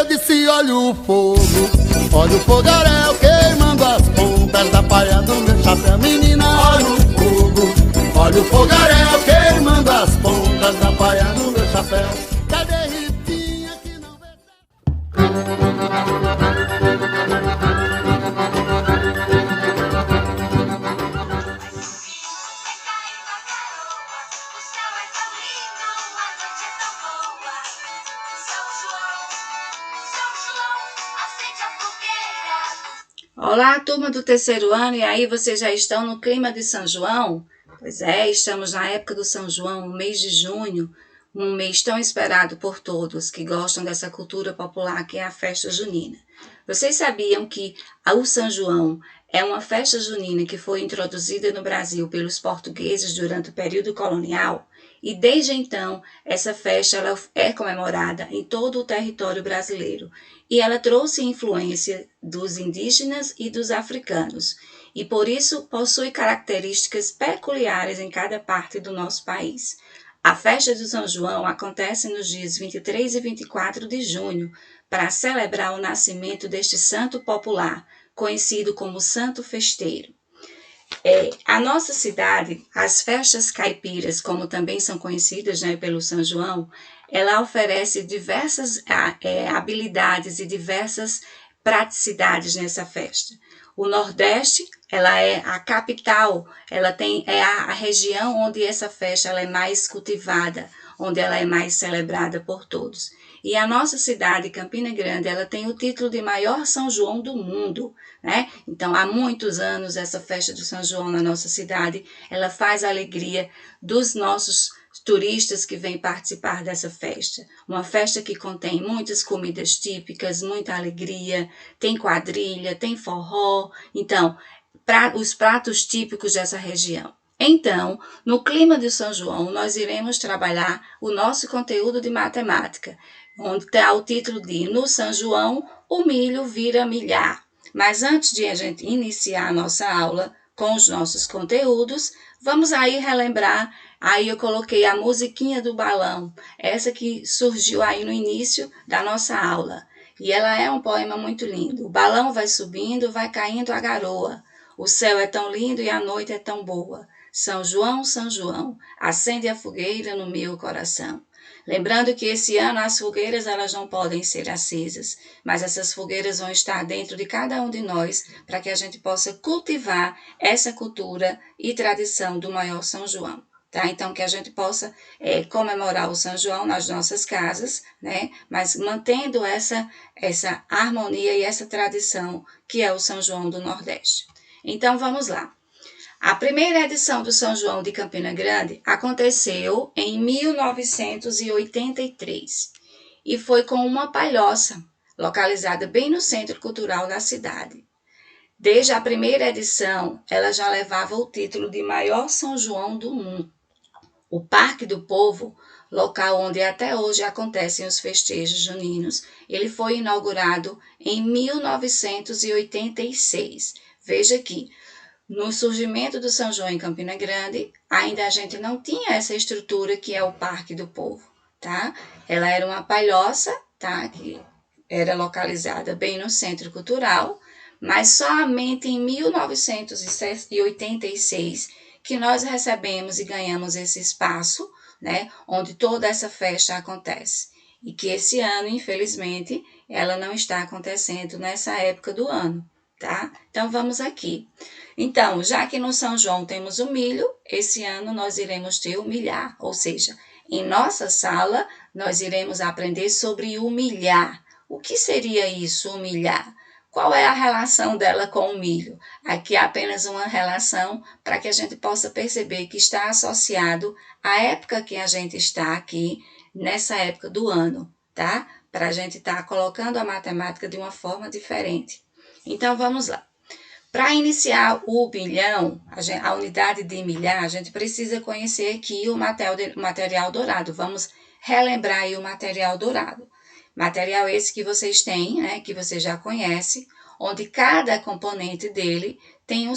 Eu disse, olha o fogaréu queimando as pontas da paia do meu chapéu. Menina, olha o fogaréu queimando as pontas da paia do meu chapéu. Cadê Ritinha que não vê? Olá, turma do terceiro ano, e aí vocês já estão no clima de São João? Pois é, estamos na época do São João, o mês de junho, um mês tão esperado por todos que gostam dessa cultura popular que é a festa junina. Vocês sabiam que o São João é uma festa junina que foi introduzida no Brasil pelos portugueses durante o período colonial? E desde então, essa festa ela é comemorada em todo o território brasileiro. E ela trouxe influência dos indígenas e dos africanos. E por isso possui características peculiares em cada parte do nosso país. A festa de São João acontece nos dias 23 e 24 de junho, para celebrar o nascimento deste santo popular, conhecido como Santo Festeiro. A nossa cidade, as festas caipiras, como também são conhecidas, pelo São João, ela oferece diversas habilidades e diversas praticidades nessa festa. O Nordeste, ela é a capital, é a região onde essa festa ela é mais cultivada, onde ela é mais celebrada por todos. E a nossa cidade, Campina Grande, ela tem o título de maior São João do mundo, né? Então, há muitos anos, essa festa do São João na nossa cidade, ela faz a alegria dos nossos turistas que vêm participar dessa festa. Uma festa que contém muitas comidas típicas, muita alegria, tem quadrilha, tem forró, então, os pratos típicos dessa região. Então, no clima de São João, nós iremos trabalhar o nosso conteúdo de matemática, onde está o título de No São João, o milho vira milhar. Mas antes de a gente iniciar a nossa aula com os nossos conteúdos, vamos aí relembrar. Aí eu coloquei a musiquinha do balão, essa que surgiu aí no início da nossa aula. E ela é um poema muito lindo. O balão vai subindo, vai caindo a garoa. O céu é tão lindo e a noite é tão boa. São João, acende a fogueira no meu coração. Lembrando que esse ano as fogueiras elas não podem ser acesas, mas essas fogueiras vão estar dentro de cada um de nós para que a gente possa cultivar essa cultura e tradição do maior São João. Tá? Então, que a gente possa comemorar o São João nas nossas casas, né? Mas mantendo essa harmonia e essa tradição que é o São João do Nordeste. Então, vamos lá. A primeira edição do São João de Campina Grande aconteceu em 1983 e foi com uma palhoça, localizada bem no Centro Cultural da cidade. Desde a primeira edição, ela já levava o título de maior São João do mundo. O Parque do Povo, local onde até hoje acontecem os festejos juninos, ele foi inaugurado em 1986. Veja aqui. No surgimento do São João em Campina Grande, ainda a gente não tinha essa estrutura que é o Parque do Povo, tá? Ela era uma palhoça, tá? Que era localizada bem no Centro Cultural, mas somente em 1986 que nós recebemos e ganhamos esse espaço, né? Onde toda essa festa acontece. E que esse ano, infelizmente, ela não está acontecendo nessa época do ano, tá? Então, vamos aqui. Então, já que no São João temos o milho, esse ano nós iremos ter o milhar, ou seja, em nossa sala nós iremos aprender sobre humilhar. O que seria isso, humilhar? Qual é a relação dela com o milho? Aqui há apenas uma relação para que a gente possa perceber que está associado à época que a gente está aqui, nessa época do ano, tá? Para a gente estar colocando a matemática de uma forma diferente. Então, vamos lá. Para iniciar o milhão, a unidade de milhar, a gente precisa conhecer aqui o material dourado. Vamos relembrar aí o material dourado. Material esse que vocês têm, né, que você já conhece, onde cada componente dele tem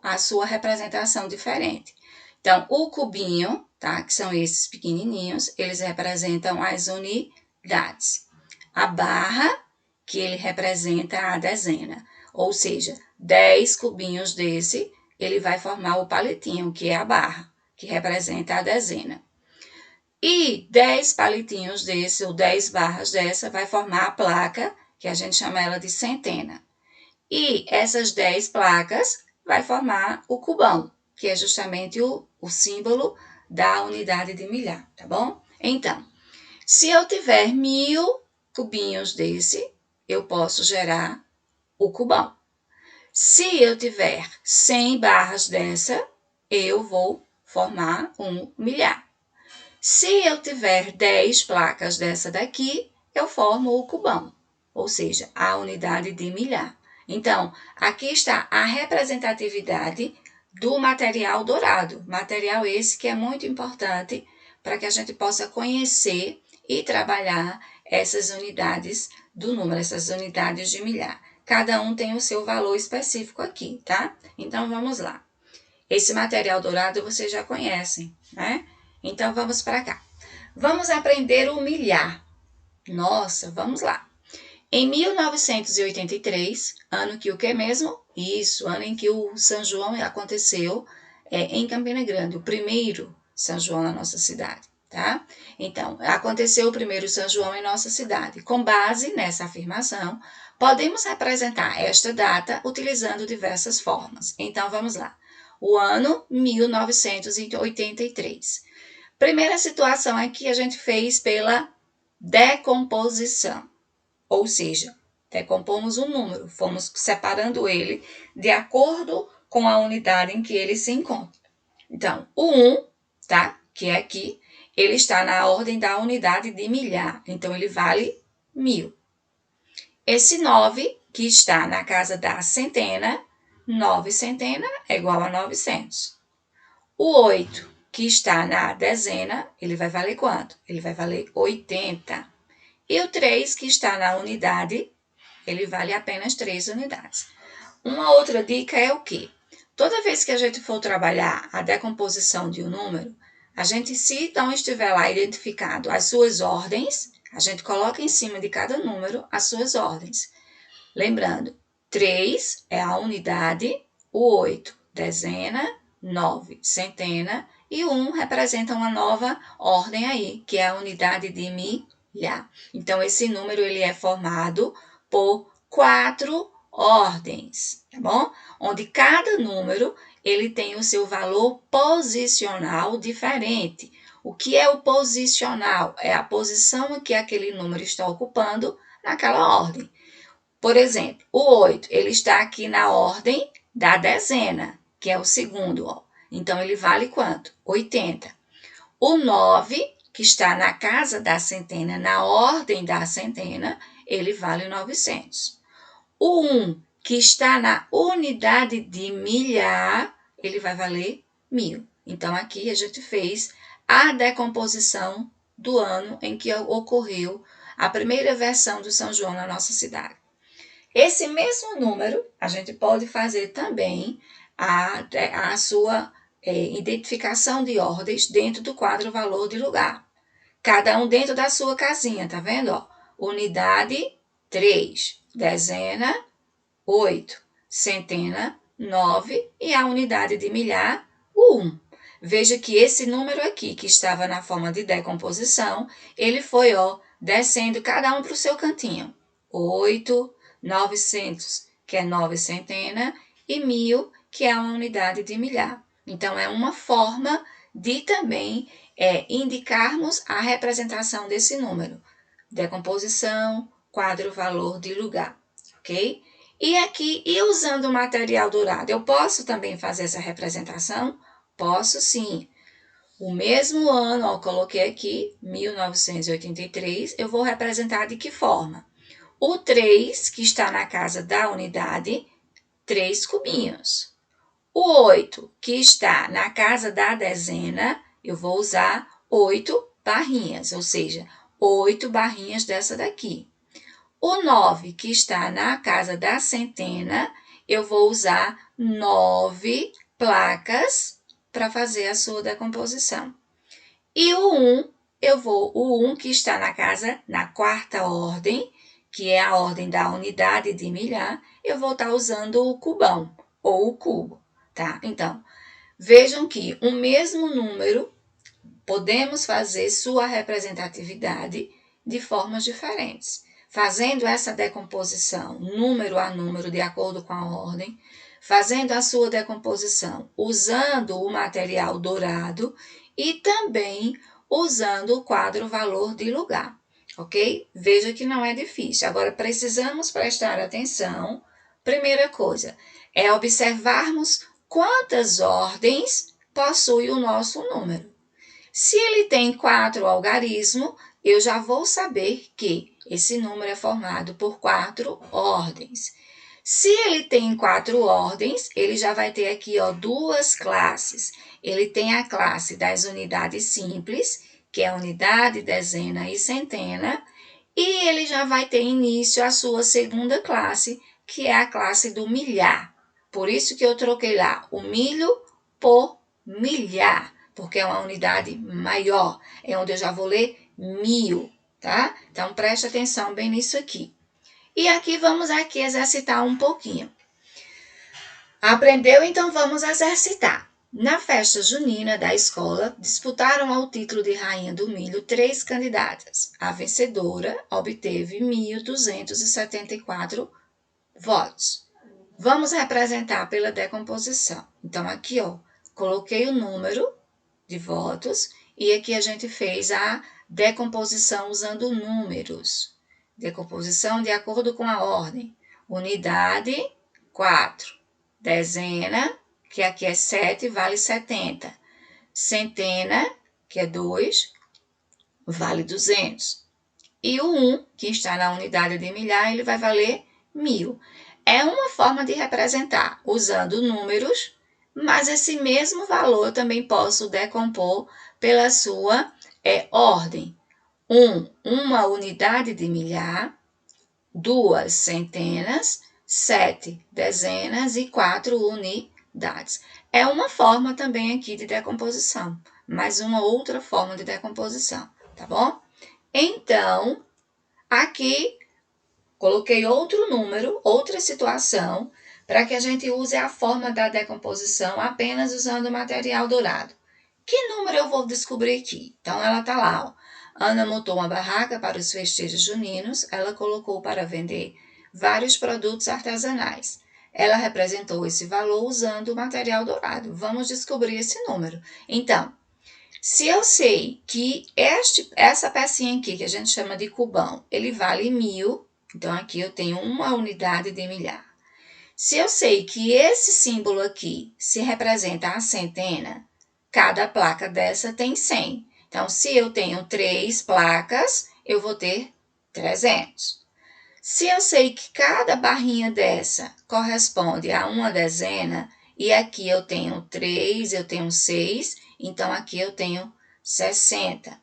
a sua representação diferente. Então, o cubinho, tá, que são esses pequenininhos, eles representam as unidades. a barra, que ele representa a dezena. Ou seja, 10 cubinhos desse, ele vai formar o palitinho, que é a barra, que representa a dezena. E 10 palitinhos desse, ou 10 barras dessa, vai formar a placa, que a gente chama ela de centena. E essas 10 placas vai formar o cubão, que é justamente o símbolo da unidade de milhar, tá bom? Então, se eu tiver 1000 cubinhos desse, eu posso gerar o cubão. Se eu tiver 100 barras dessa, eu vou formar um milhar. Se eu tiver 10 placas dessa daqui, eu formo o cubão, ou seja, a unidade de milhar. Então, aqui está a representatividade do material dourado, material esse que é muito importante para que a gente possa conhecer e trabalhar essas unidades do número, essas unidades de milhar. Cada um tem o seu valor específico aqui, tá? Então, vamos lá. Esse material dourado vocês já conhecem, né? Então, vamos para cá. Vamos aprender o milhar. Nossa, vamos lá. Em 1983, ano que o que mesmo? Isso, ano em que o São João aconteceu em Campina Grande, o primeiro São João na nossa cidade, tá? Então, aconteceu o primeiro São João em nossa cidade. Com base nessa afirmação, podemos representar esta data utilizando diversas formas. Então, vamos lá. O ano 1983. Primeira situação aqui a gente fez pela decomposição. Ou seja, decompomos um número, fomos separando ele de acordo com a unidade em que ele se encontra. Então, o 1, tá? Que é aqui, ele está na ordem da unidade de milhar, então ele vale 1000. Esse 9, que está na casa da centena, 9 centena é igual a 900. O 8, que está na dezena, ele vai valer quanto? Ele vai valer 80. E o 3, que está na unidade, ele vale apenas 3 unidades. Uma outra dica é o quê? Toda vez que a gente for trabalhar a decomposição de um número, a gente, se não estiver lá identificado as suas ordens, a gente coloca em cima de cada número as suas ordens. Lembrando, 3 é a unidade, o 8, dezena, 9, centena, e o 1 representa uma nova ordem aí, que é a unidade de milhar. Então, esse número ele é formado por 4 ordens, tá bom? Onde cada número ele tem o seu valor posicional diferente. O que é o posicional? É a posição que aquele número está ocupando naquela ordem. Por exemplo, o 8, ele está aqui na ordem da dezena, que é o segundo, ó. Então, ele vale quanto? 80. O 9, que está na casa da centena, na ordem da centena, ele vale 900. O 1, que está na unidade de milhar, ele vai valer 1000. Então, aqui a gente fez a decomposição do ano em que ocorreu a primeira versão do São João na nossa cidade. Esse mesmo número, a gente pode fazer também a sua identificação de ordens dentro do quadro valor de lugar. Cada um dentro da sua casinha, tá vendo? Ó? Unidade, 3. Dezena, 8. Centena, 9. E a unidade de milhar, o 1. Veja que esse número aqui, que estava na forma de decomposição, ele foi, ó, descendo cada um para o seu cantinho. 8, 900, que é 9 centena, e 1000, que é a unidade de milhar. Então, é uma forma de também indicarmos a representação desse número. Decomposição, quadro valor de lugar, ok? E aqui, usando o material dourado, eu posso também fazer essa representação? Posso sim. O mesmo ano, ó, coloquei aqui, 1983, eu vou representar de que forma? O 3, que está na casa da unidade, 3 cubinhos. O 8, que está na casa da dezena, eu vou usar 8 barrinhas, ou seja, 8 barrinhas dessa daqui. O 9, que está na casa da centena, eu vou usar 9 placas para fazer a sua decomposição. E o 1, o 1 que está na casa, na quarta ordem, que é a ordem da unidade de milhar, eu vou estar usando o cubão ou o cubo, tá? Então, vejam que o mesmo número, podemos fazer sua representatividade de formas diferentes. Fazendo essa decomposição número a número de acordo com a ordem, fazendo a sua decomposição usando o material dourado e também usando o quadro valor de lugar, ok? Veja que não é difícil. Agora, precisamos prestar atenção. Primeira coisa, é observarmos quantas ordens possui o nosso número. Se ele tem 4 algarismos, eu já vou saber que esse número é formado por 4 ordens. Se ele tem 4 ordens, ele já vai ter aqui, ó, 2 classes. Ele tem a classe das unidades simples, que é unidade, dezena e centena, e ele já vai ter início a sua segunda classe, que é a classe do milhar. Por isso que eu troquei lá o milho por milhar, porque é uma unidade maior, é onde eu já vou ler 1000, tá? Então, preste atenção bem nisso aqui. E aqui vamos aqui exercitar um pouquinho. Aprendeu? Então vamos exercitar. Na festa junina da escola, disputaram ao título de Rainha do Milho 3 candidatas. A vencedora obteve 1.274 votos. Vamos representar pela decomposição. Então aqui, ó, coloquei o número de votos e aqui a gente fez a decomposição usando números. Decomposição de acordo com a ordem. Unidade, 4. Dezena, que aqui é 7, vale 70. Centena, que é 2, vale 200. E o 1, que está na unidade de milhar, ele vai valer 1000. É uma forma de representar usando números, mas esse mesmo valor eu também posso decompor pela sua ordem. 1, uma unidade de milhar, 2 centenas, 7 dezenas e 4 unidades. É uma forma também aqui de decomposição, mas uma outra forma de decomposição, tá bom? Então, aqui coloquei outro número, outra situação, para que a gente use a forma da decomposição apenas usando o material dourado. Que número eu vou descobrir aqui? Então, ela tá lá, ó. Ana montou uma barraca para os festejos juninos, ela colocou para vender vários produtos artesanais. Ela representou esse valor usando o material dourado. Vamos descobrir esse número. Então, se eu sei que essa pecinha aqui, que a gente chama de cubão, ele vale 1000, então aqui eu tenho uma unidade de milhar. Se eu sei que esse símbolo aqui se representa a centena, cada placa dessa tem 100. Então, se eu tenho 3 placas, eu vou ter 300. Se eu sei que cada barrinha dessa corresponde a uma dezena, e aqui eu tenho 3, eu tenho 6, então aqui eu tenho 60.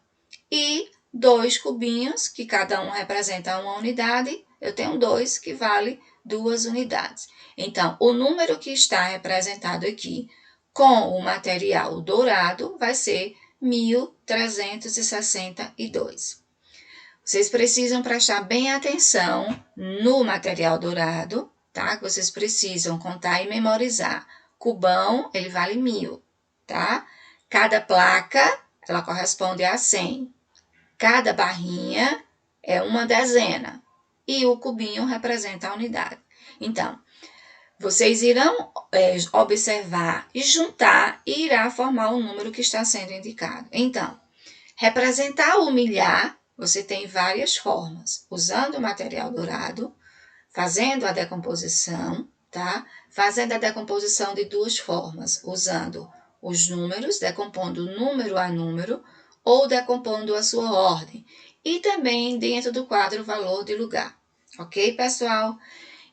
E 2 cubinhos, que cada um representa uma unidade, eu tenho 2 que vale 2 unidades. Então, o número que está representado aqui com o material dourado vai ser 1.362. Vocês precisam prestar bem atenção no material dourado, tá? Vocês precisam contar e memorizar. Cubão, ele vale 1000, tá? Cada placa, ela corresponde a 100. Cada barrinha é uma dezena. E o cubinho representa a unidade. Então, vocês irão observar e juntar e irá formar o número que está sendo indicado. Então, representar o milhar, você tem várias formas. Usando o material dourado, fazendo a decomposição, tá? Fazendo a decomposição de 2 formas. Usando os números, decompondo número a número, ou decompondo a sua ordem. E também dentro do quadro valor de lugar. Ok, pessoal?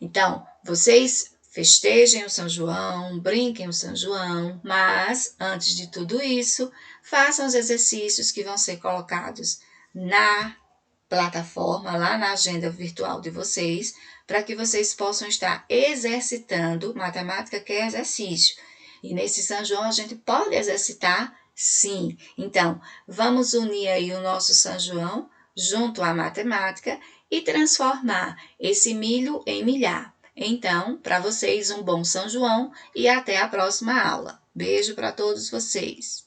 Então, vocês festejem o São João, brinquem o São João, mas, antes de tudo isso, façam os exercícios que vão ser colocados na plataforma, lá na agenda virtual de vocês, para que vocês possam estar exercitando. Matemática que é exercício. E nesse São João a gente pode exercitar Sim, então vamos unir aí o nosso São João junto à matemática e transformar esse milho em milhar. Então, para vocês, um bom São João e até a próxima aula. Beijo para todos vocês.